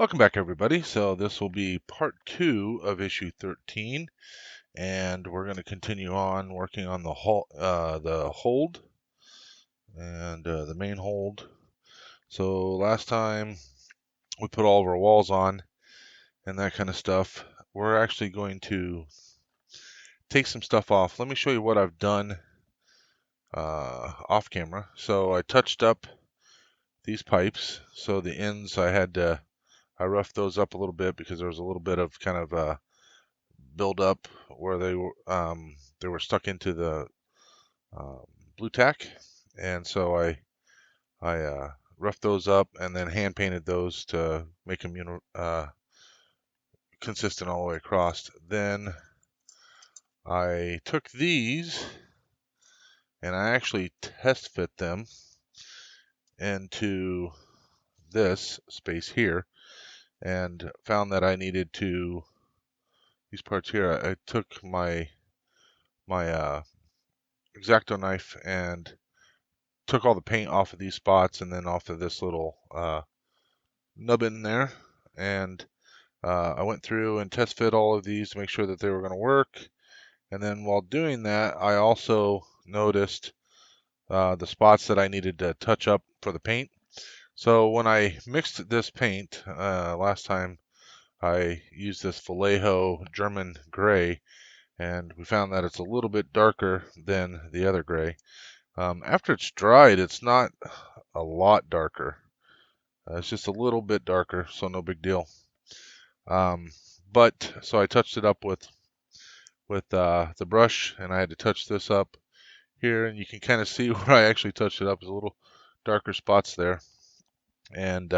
Welcome back, everybody. So this will be part 2 of issue 13, and we're going to continue on working on the hold and the main hold. So last time we put all of our walls on and that kind of stuff. We're actually going to take some stuff off. Let me show you what I've done off camera. So I touched up these pipes. So the ends I roughed those up a little bit because there was a little bit of kind of build up where they were stuck into the um, blue tack, and so I roughed those up and then hand painted those to make them consistent all the way across. Then I took these and I actually test fit them into this space here and found that I needed to these parts here. I took my X-Acto knife and took all the paint off of these spots and then off of this little nub in there, and I went through and test fit all of these to make sure that they were going to work. And then while doing that, I also noticed the spots that I needed to touch up for the paint. So when I mixed this paint last time, I used this Vallejo German gray, and we found that it's a little bit darker than the other gray. After it's dried, it's not a lot darker. It's just a little bit darker, so no big deal. But so I touched it up with the brush, and I had to touch this up here, and you can kind of see where I actually touched it up. There's a little darker spots there, and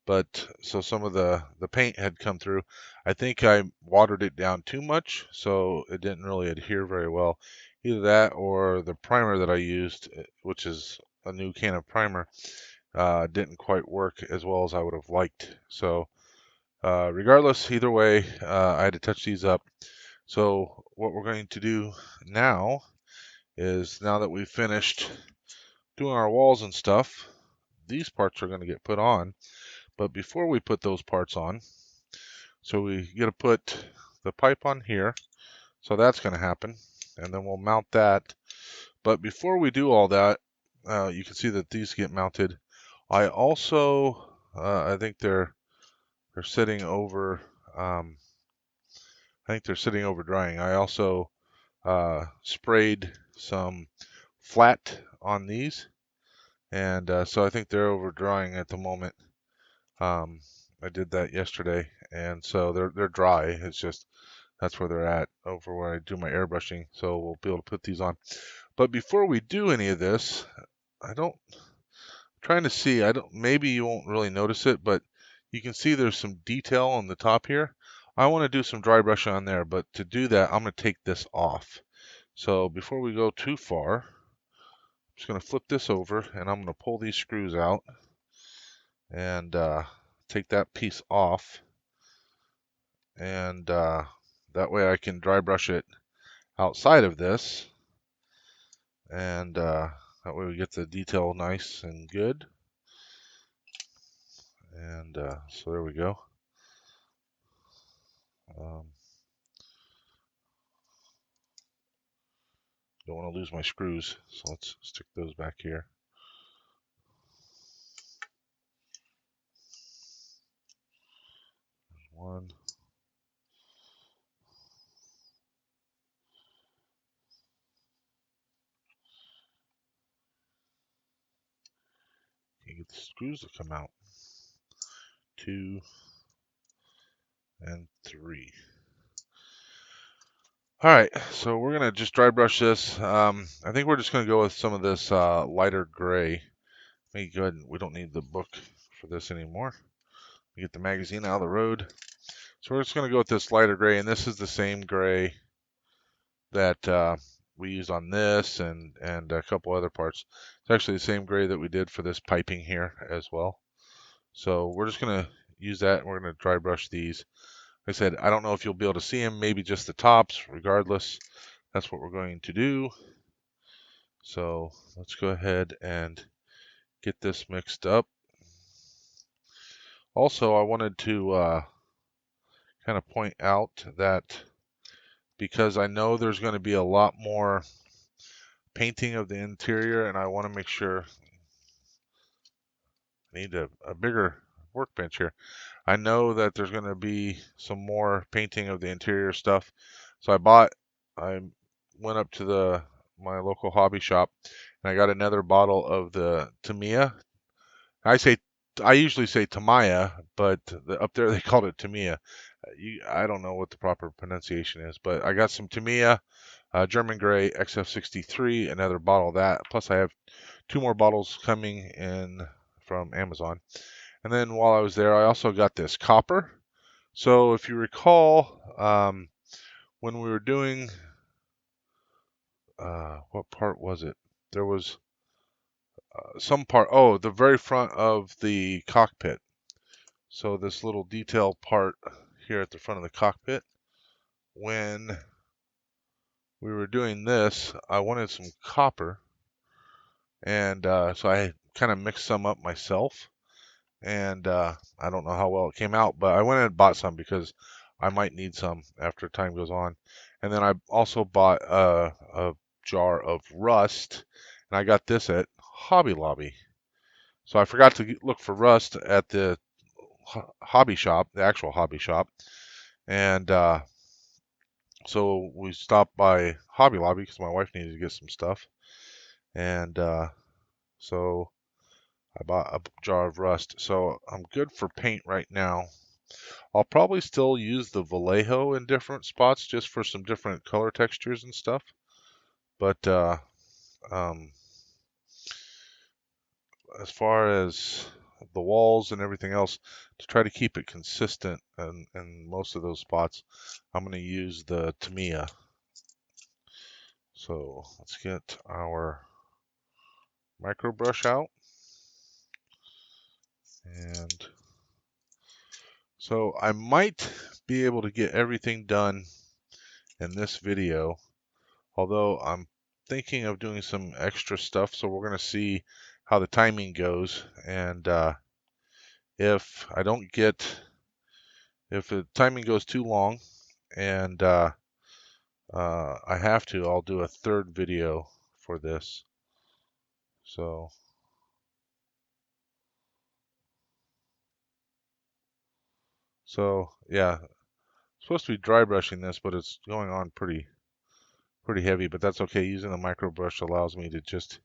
but so some of the paint had come through. I think I watered it down too much, so it didn't really adhere very well. Either that or the primer that I used, which is a new can of primer, didn't quite work as well as I would have liked. So regardless, either way, I had to touch these up. So what we're going to do now is, now that we've finished doing our walls and stuff, these parts are going to get put on. But before we put those parts on, so we got to put the pipe on here. So that's going to happen. And then we'll mount that. But before we do all that, you can see that these get mounted. I also, I think they're sitting over, I think they're sitting over drying. I also sprayed some flat on these, and so I think they're over drying at the moment. I did that yesterday, and so they're dry. It's just that's where they're at over where I do my airbrushing. So we'll be able to put these on. But before we do any of this, I'm trying to see. I don't. Maybe you won't really notice it, but you can see there's some detail on the top here. I want to do some dry brushing on there, but to do that, I'm going to take this off. So before we go too far, I'm just going to flip this over, and I'm going to pull these screws out and take that piece off, and that way I can dry brush it outside of this, and that way we get the detail nice and good. And so there we go. Don't want to lose my screws, so let's stick those back here. There's one. Can't get the screws to come out. 2 and 3. All right, so we're gonna just dry brush this. I think we're just gonna go with some of this lighter gray. Maybe good. We don't need the book for this anymore. We get the magazine out of the road. So we're just gonna go with this lighter gray, and this is the same gray that we use on this and a couple other parts. It's actually the same gray that we did for this piping here as well. So we're just gonna use that, and we're gonna dry brush these. Like I said, I don't know if you'll be able to see them, maybe just the tops. Regardless, that's what we're going to do. So let's go ahead and get this mixed up. Also, I wanted to kind of point out that because I know there's going to be a lot more painting of the interior, and I want to make sure I need a bigger workbench here. I know that there's going to be some more painting of the interior stuff. So I went up to my local hobby shop and I got another bottle of the Tamiya. I say, I usually say Tamiya, but up there they called it Tamiya. I don't know what the proper pronunciation is, but I got some Tamiya German Gray XF63, another bottle of that. Plus I have 2 more bottles coming in from Amazon. And then while I was there, I also got this copper. So if you recall, when we were doing, what part was it? There was some part, oh, the very front of the cockpit. So this little detail part here at the front of the cockpit. When we were doing this, I wanted some copper. And so I kind of mixed some up myself. And I don't know how well it came out, but I went and bought some because I might need some after time goes on. And then I also bought a jar of rust, and I got this at Hobby Lobby. So I forgot to look for rust at the hobby shop, the actual hobby shop, and so we stopped by Hobby Lobby because my wife needed to get some stuff, and so I bought a jar of rust. So I'm good for paint right now. I'll probably still use the Vallejo in different spots just for some different color textures and stuff. But um, as far as the walls and everything else, to try to keep it consistent in most of those spots, I'm going to use the Tamiya. So let's get our micro brush out. And so I might be able to get everything done in this video, although I'm thinking of doing some extra stuff, so we're going to see how the timing goes. And if I don't get, if the timing goes too long and I have to, I'll do a third video for this. So yeah, supposed to be dry brushing this, but it's going on pretty heavy, but that's okay. Using the micro brush allows me to just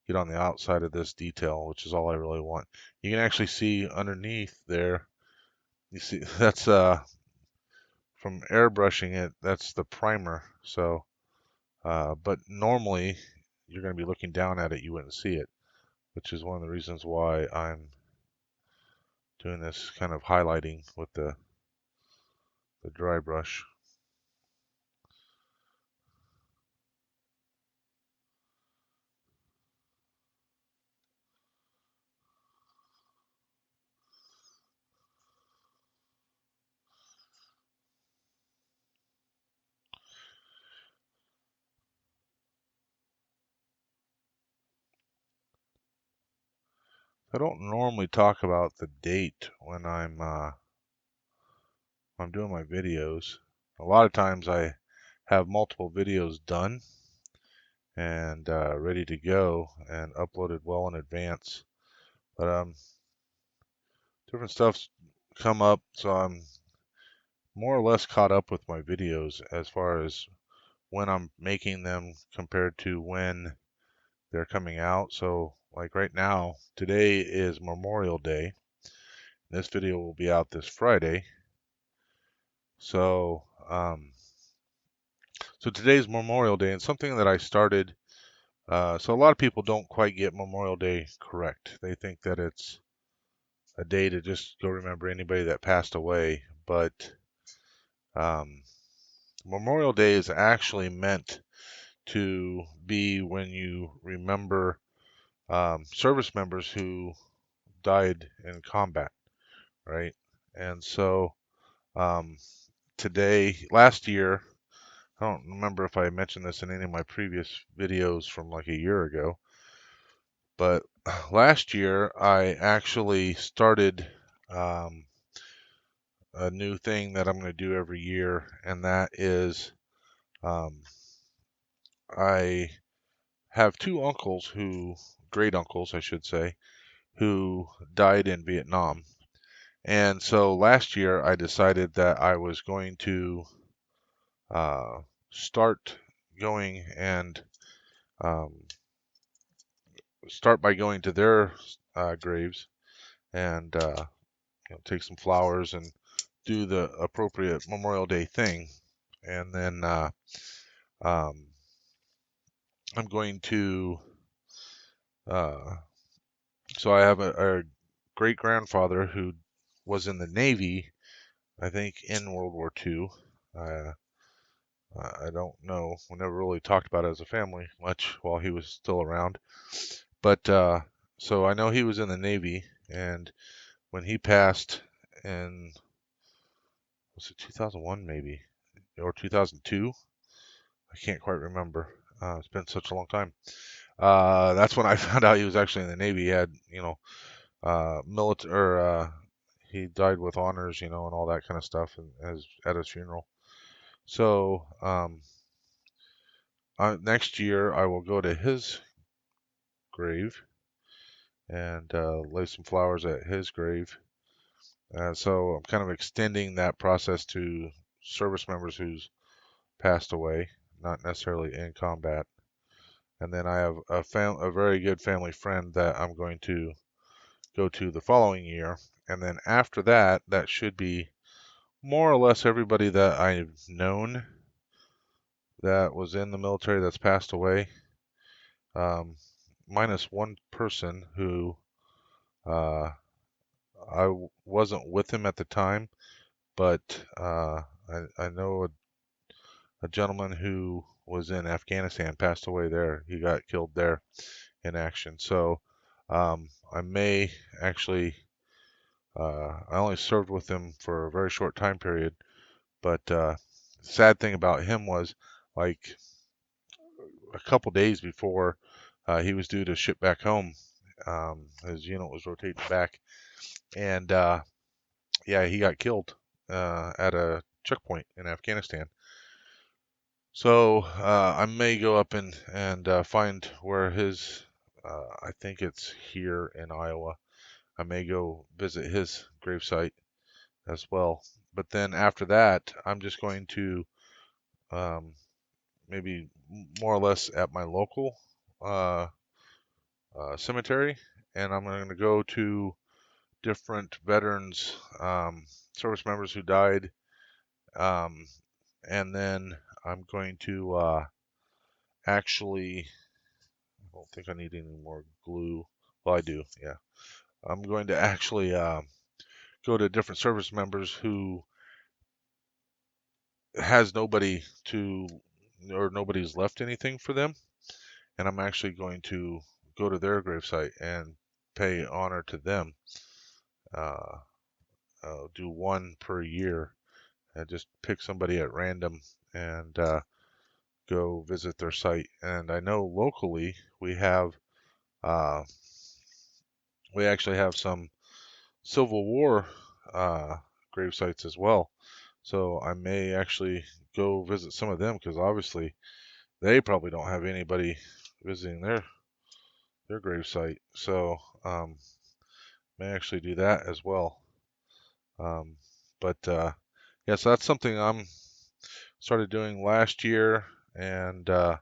get on the outside of this detail, which is all I really want. You can actually see underneath there, you see that's from airbrushing it, that's the primer. So but normally you're going to be looking down at it, you wouldn't see it, which is one of the reasons why I'm doing this kind of highlighting with the dry brush. I don't normally talk about the date when I'm doing my videos. A lot of times I have multiple videos done and ready to go and uploaded well in advance. But different stuff's come up, so I'm more or less caught up with my videos as far as when I'm making them compared to when they're coming out. So like right now, today is Memorial Day. This video will be out this Friday. So so today's Memorial Day, and something that I started. So a lot of people don't quite get Memorial Day correct. They think that it's a day to just go remember anybody that passed away, but um, Memorial Day is actually meant to be when you remember service members who died in combat, right? And so um, last year, I don't remember if I mentioned this in any of my previous videos from like a year ago, but last year I actually started um, a new thing that I'm going to do every year, and that is um, I have two uncles great uncles, I should say, who died in Vietnam. And so last year I decided that I was going to uh, start going and um, start by going to their graves and take some flowers and do the appropriate Memorial Day thing. And then um, I'm going to, uh, so I have a great grandfather who was in the Navy, I think in World War II. Uh, I don't know. We never really talked about it as a family much while he was still around. But so I know he was in the Navy, and when he passed in, was it 2001 maybe, or 2002? I can't quite remember. It's been such a long time. That's when I found out he was actually in the Navy. He had, military, or he died with honors, and all that kind of stuff, and at his funeral. So next year I will go to his grave and lay some flowers at his grave. So I'm kind of extending that process to service members who's passed away, not necessarily in combat. And then I have a very good family friend that I'm going to go to the following year. And then after that, that should be more or less everybody that I've known that was in the military that's passed away, um, minus one person who uh, wasn't with him at the time, but I know a gentleman who was in Afghanistan passed away there. He got killed there in action. So I may actually, I only served with him for a very short time period, but sad thing about him was, like, a couple days before he was due to ship back home, his unit was rotating back, and yeah, he got killed at a checkpoint in Afghanistan. So I may go up and find where his, I think it's here in Iowa. I may go visit his gravesite as well. But then after that, I'm just going to um, maybe more or less at my local uh, cemetery, and I'm going to go to different veterans, service members who died, um, and then I'm going to actually, I don't think I need any more glue. Well, I do, yeah. I'm going to actually go to different service members who has nobody to, or nobody's left anything for them, and I'm actually going to go to their gravesite and pay honor to them. Uh, do one per year, and just pick somebody at random and go visit their site. And I know locally uh, we actually have some Civil War uh, grave sites as well. So I may actually go visit some of them, because obviously they probably don't have anybody visiting their grave site. So may actually do that as well. Um, but yeah, so that's something I'm started doing last year, and uh,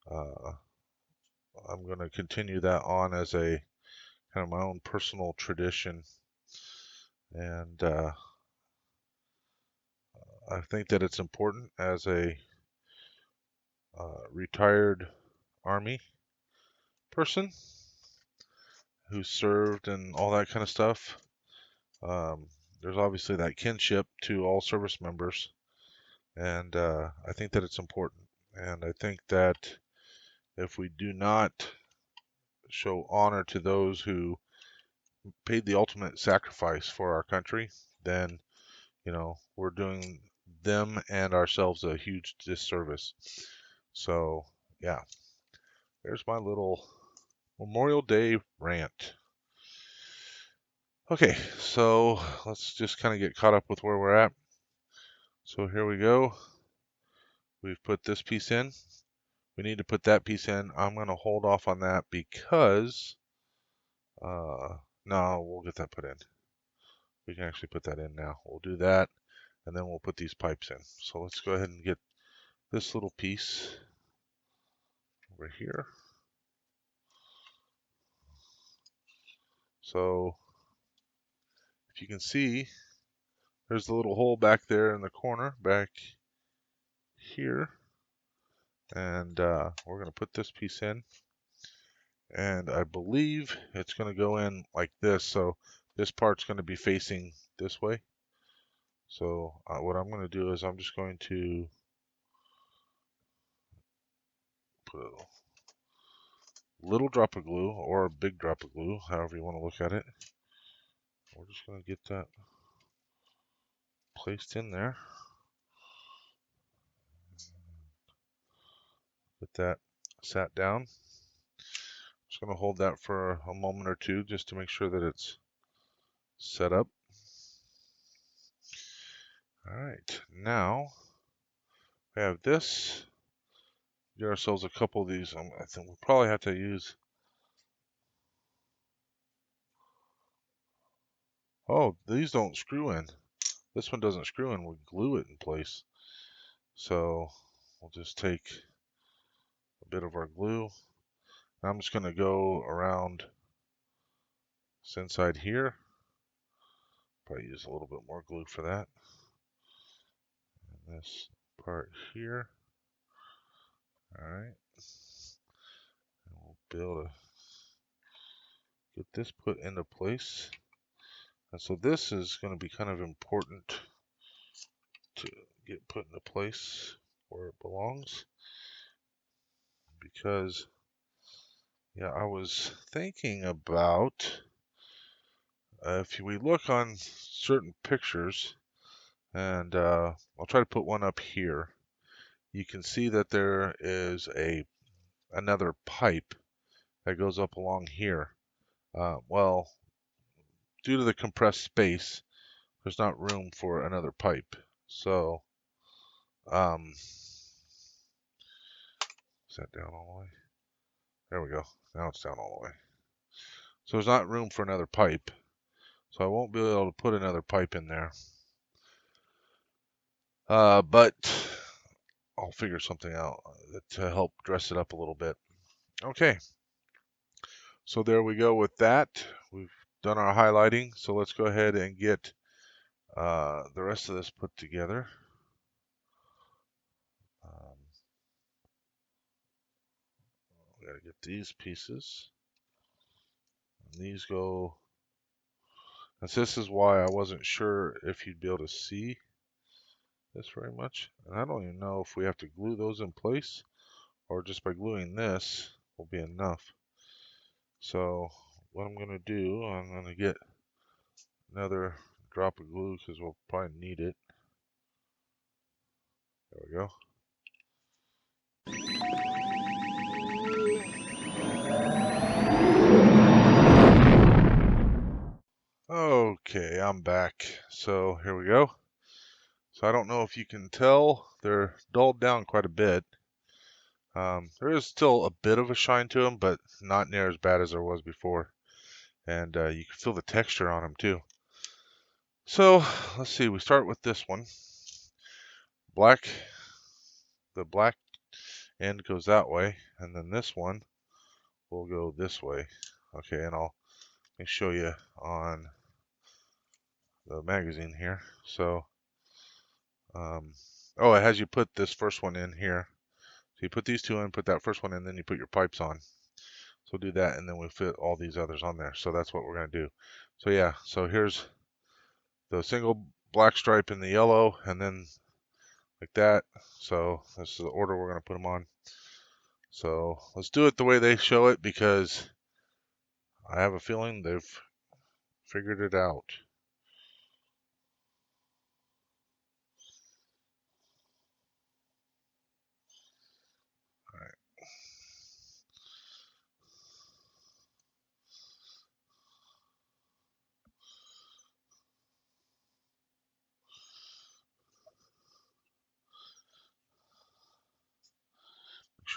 I'm going to continue that on as a kind of my own personal tradition. And I think that it's important as a retired Army person who served and all that kind of stuff. Um, there's obviously that kinship to all service members, and I think that it's important. And I think that if we do not show honor to those who paid the ultimate sacrifice for our country, then we're doing them and ourselves a huge disservice. So yeah, there's my little Memorial Day rant. Okay, so let's just kind of get caught up with where we're at. So here we go. We've put this piece in. We need to put that piece in. I'm going to hold off on that because, no, we'll get that put in. We can actually put that in now. We'll do that, and then we'll put these pipes in. So let's go ahead and get this little piece over here. So if you can see, there's the little hole back there in the corner, back here. And we're going to put this piece in. And I believe it's going to go in like this. So this part's going to be facing this way. So what I'm going to do is I'm just going to put a little drop of glue or a big drop of glue, however you want to look at it. We're just going to get that placed in there. Get that sat down. Just going to hold that for a moment or two just to make sure that it's set up. All right, now we have this. Get ourselves a couple of these. I think we'll probably have to use. Oh, these don't screw in. This one doesn't screw in. We glue it in place. So we'll just take a bit of our glue. I'm just going to go around this inside here. Probably use a little bit more glue for that. And this part here. All right. And we'll be able to get this put into place. And so this is going to be kind of important to get put into place where it belongs. Because, yeah, I was thinking about if we look on certain pictures, and I'll try to put one up here, you can see that there is another pipe that goes up along here. Well, due to the compressed space, there's not room for another pipe. So, is that down all the way? There we go. Now it's down all the way. So there's not room for another pipe. So I won't be able to put another pipe in there. But I'll figure something out to help dress it up a little bit. Okay. So there we go with that. We've done our highlighting. So let's go ahead and get the rest of this put together. We got to get these pieces. And these go. And this is why I wasn't sure if you'd be able to see this very much. And I don't even know if we have to glue those in place or just by gluing this will be enough. So what I'm going to do, I'm going to get another drop of glue because we'll probably need it. There we go. Okay, I'm back. So here we go. So I don't know if you can tell, they're dulled down quite a bit. There is still a bit of a shine to them, but not near as bad as there was before. And you can feel the texture on them too. So let's see, we start with this one. Black, the black end goes that way, and then this one will go this way. Okay, and let me show you on the magazine here. So, oh, it has you put this first one in here. So you put these two in, put that first one in, then you put your pipes on. So do that, and then we'll fit all these others on there. So that's what we're going to do. So yeah, so here's the single black stripe in the yellow, and then like that. So this is the order we're going to put them on. So let's do it the way they show it because I have a feeling they've figured it out. All right.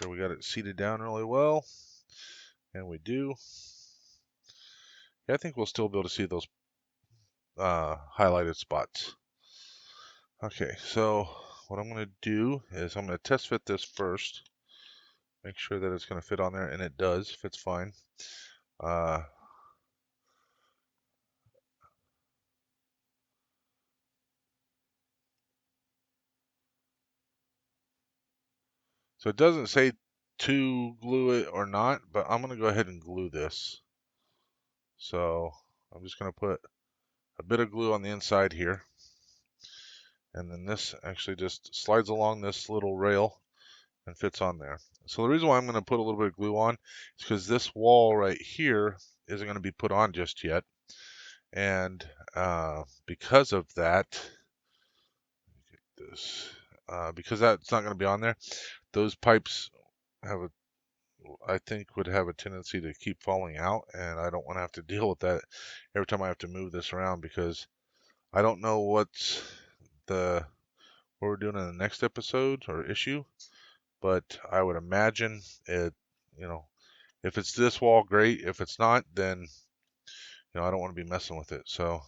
sure we got it seated down really well, and we do. Yeah, I think we'll still be able to see those highlighted spots. Okay, so what I'm going to do is I'm going to test fit this first. Make sure that it's going to fit on there, and it does. Fits fine. So it doesn't say to glue it or not, but I'm going to go ahead and glue this. So I'm just going to put a bit of glue on the inside here. And then this actually just slides along this little rail and fits on there. So the reason why I'm going to put a little bit of glue on is because this wall right here isn't going to be put on just yet. And because of that, because that's not going to be on there, those pipes I think would have a tendency to keep falling out, and I don't want to have to deal with that every time I have to move this around, because I don't know what we're doing in the next episode or issue, but I would imagine it, you know, if it's this wall, great. If it's not, then, I don't want to be messing with it. So,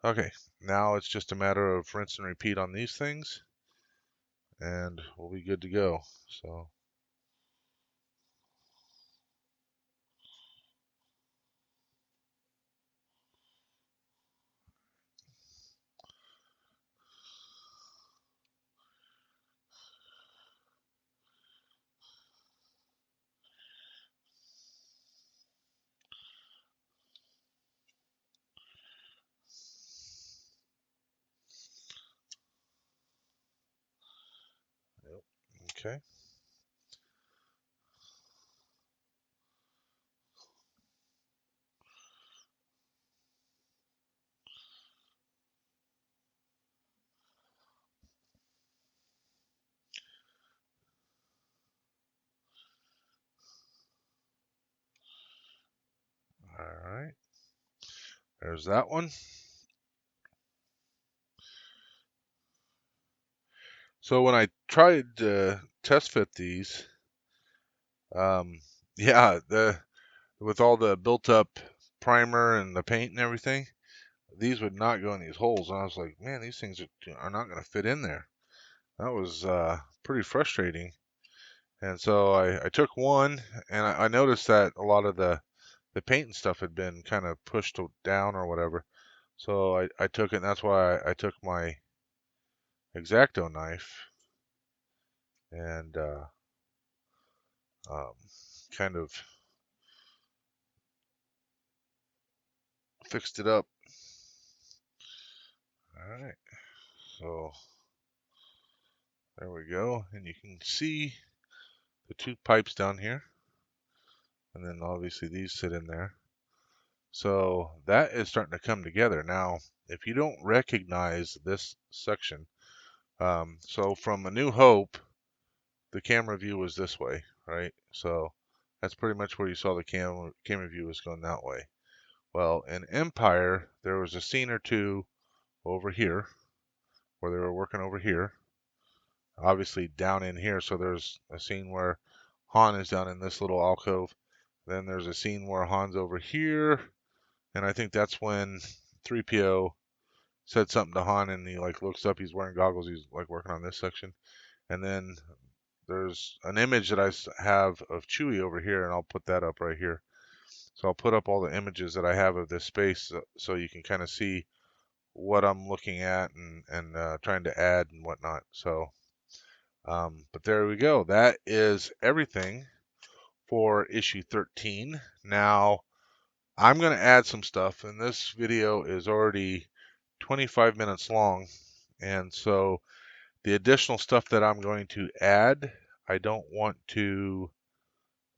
okay, now it's just a matter of rinse and repeat on these things, and we'll be good to go. So, yep, okay. All right. There's that one. So when I tried to test fit these, um, yeah, with all the built up primer and the paint and everything, these would not go in these holes. And I was like, man, these things are not going to fit in there. That was pretty frustrating. And so I took one, and I noticed that a lot of the paint and stuff had been kind of pushed down or whatever. So I took it, and that's why I took my X-Acto knife and um, kind of fixed it up. All right, so there we go, and you can see the two pipes down here, and then obviously these sit in there. So that is starting to come together. Now, if you don't recognize this section, so from A New Hope, the camera view was this way, right? So that's pretty much where you saw the camera view was going that way. Well, in Empire, there was a scene or two over here where they were working over here, obviously down in here. So there's a scene where Han is down in this little alcove. Then there's a scene where Han's over here, and I think that's when 3PO said something to Han, and he like looks up. He's wearing goggles. He's like working on this section, and then there's an image that I have of Chewie over here, and I'll put that up right here. So I'll put up all the images that I have of this space, so you can kind of see what I'm looking at and trying to add and whatnot. So, but there we go. That is everything for issue 13. Now, I'm going to add some stuff, and this video is already 25 minutes long, and so the additional stuff that I'm going to add, I don't want to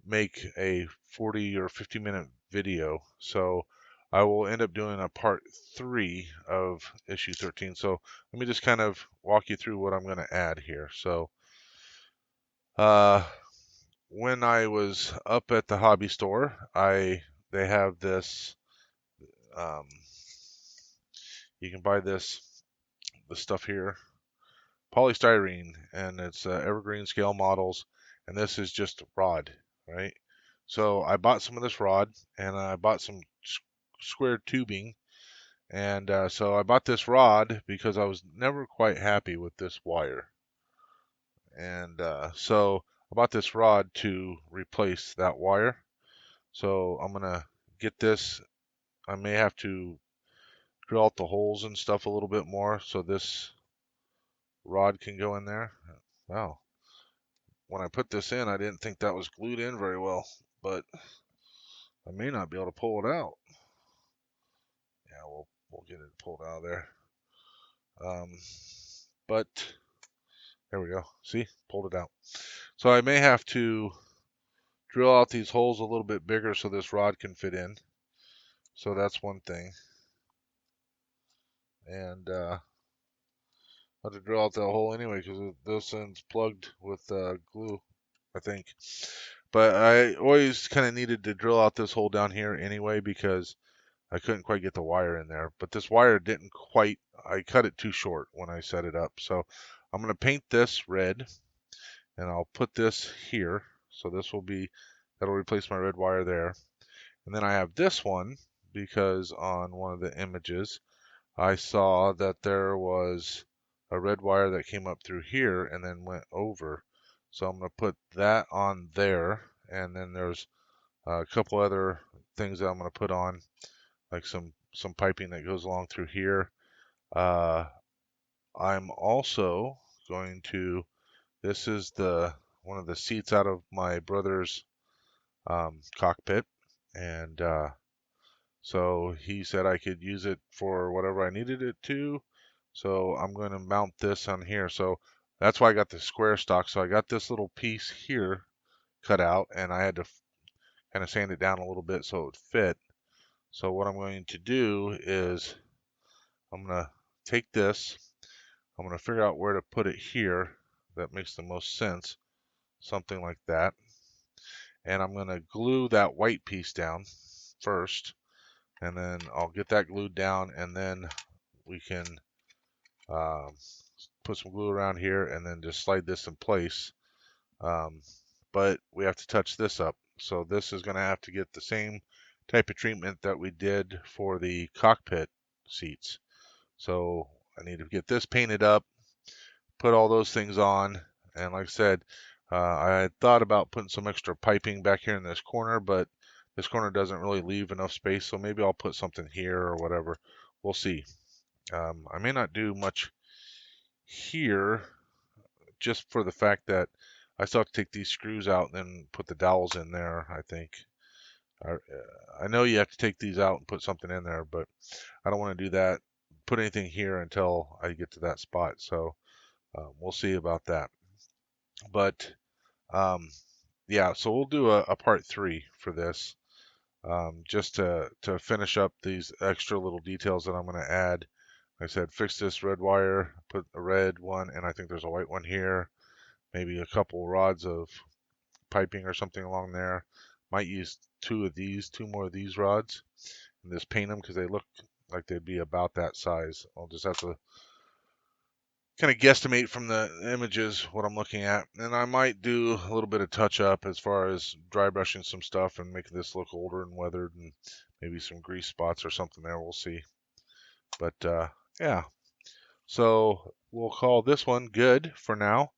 make a 40 or 50-minute video, so I will end up doing a part 3 of issue 13. So let me just kind of walk you through what I'm going to add here. So when I was up at the hobby store, they have this, um, you can buy the stuff here, polystyrene, and it's evergreen scale models, and this is just rod, right? So I bought some of this rod, and I bought some square tubing, and so I bought this rod because I was never quite happy with this wire, and so I bought this rod to replace that wire. So I'm gonna get this. I may have to drill out the holes and stuff a little bit more so this rod can go in there. Wow, when I put this in, I didn't think that was glued in very well, but I may not be able to pull it out. Yeah, we'll get it pulled out of there. But there we go. See, pulled it out. So I may have to drill out these holes a little bit bigger so this rod can fit in. So that's one thing. And I have to drill out that hole anyway because this end's plugged with glue, I think. But I always kind of needed to drill out this hole down here anyway because I couldn't quite get the wire in there. But this wire didn't quite, I cut it too short when I set it up. So I'm going to paint this red, and I'll put this here. So this will be, that'll replace my red wire there. And then I have this one because on one of the images, I saw that there was a red wire that came up through here and then went over. So I'm going to put that on there. And then there's a couple other things that I'm going to put on, like some piping that goes along through here. I'm also going to, this is the one of the seats out of my brother's cockpit, and so he said I could use it for whatever I needed it to. So I'm going to mount this on here. So that's why I got the square stock. So I got this little piece here cut out, and I had to kind of sand it down a little bit so it would fit. So what I'm going to do is I'm going to take this, I'm going to figure out where to put it here that makes the most sense, something like that. And I'm going to glue that white piece down first, and then I'll get that glued down, and then we can um, put some glue around here and then just slide this in place. But we have to touch this up. So this is going to have to get the same type of treatment that we did for the cockpit seats. So I need to get this painted up, put all those things on, and like I said, I had thought about putting some extra piping back here in this corner, but this corner doesn't really leave enough space, so maybe I'll put something here or whatever. We'll see. I may not do much here just for the fact that I still have to take these screws out and then put the dowels in there, I think. I know you have to take these out and put something in there, but I don't want to do that, put anything here until I get to that spot. So we'll see about that. But yeah, so we'll do a part 3 for this, just to finish up these extra little details that I'm going to add. Like I said, fix this red wire, put a red one, and I think there's a white one here. Maybe a couple rods of piping or something along there. Might use two more of these rods, and just paint them because they look like they'd be about that size. I'll just have to kind of guesstimate from the images what I'm looking at, and I might do a little bit of touch up as far as dry brushing some stuff and making this look older and weathered, and maybe some grease spots or something there. We'll see. But yeah, so we'll call this one good for now,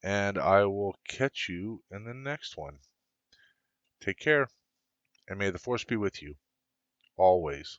and I will catch you in the next one. Take care, and may the force be with you always.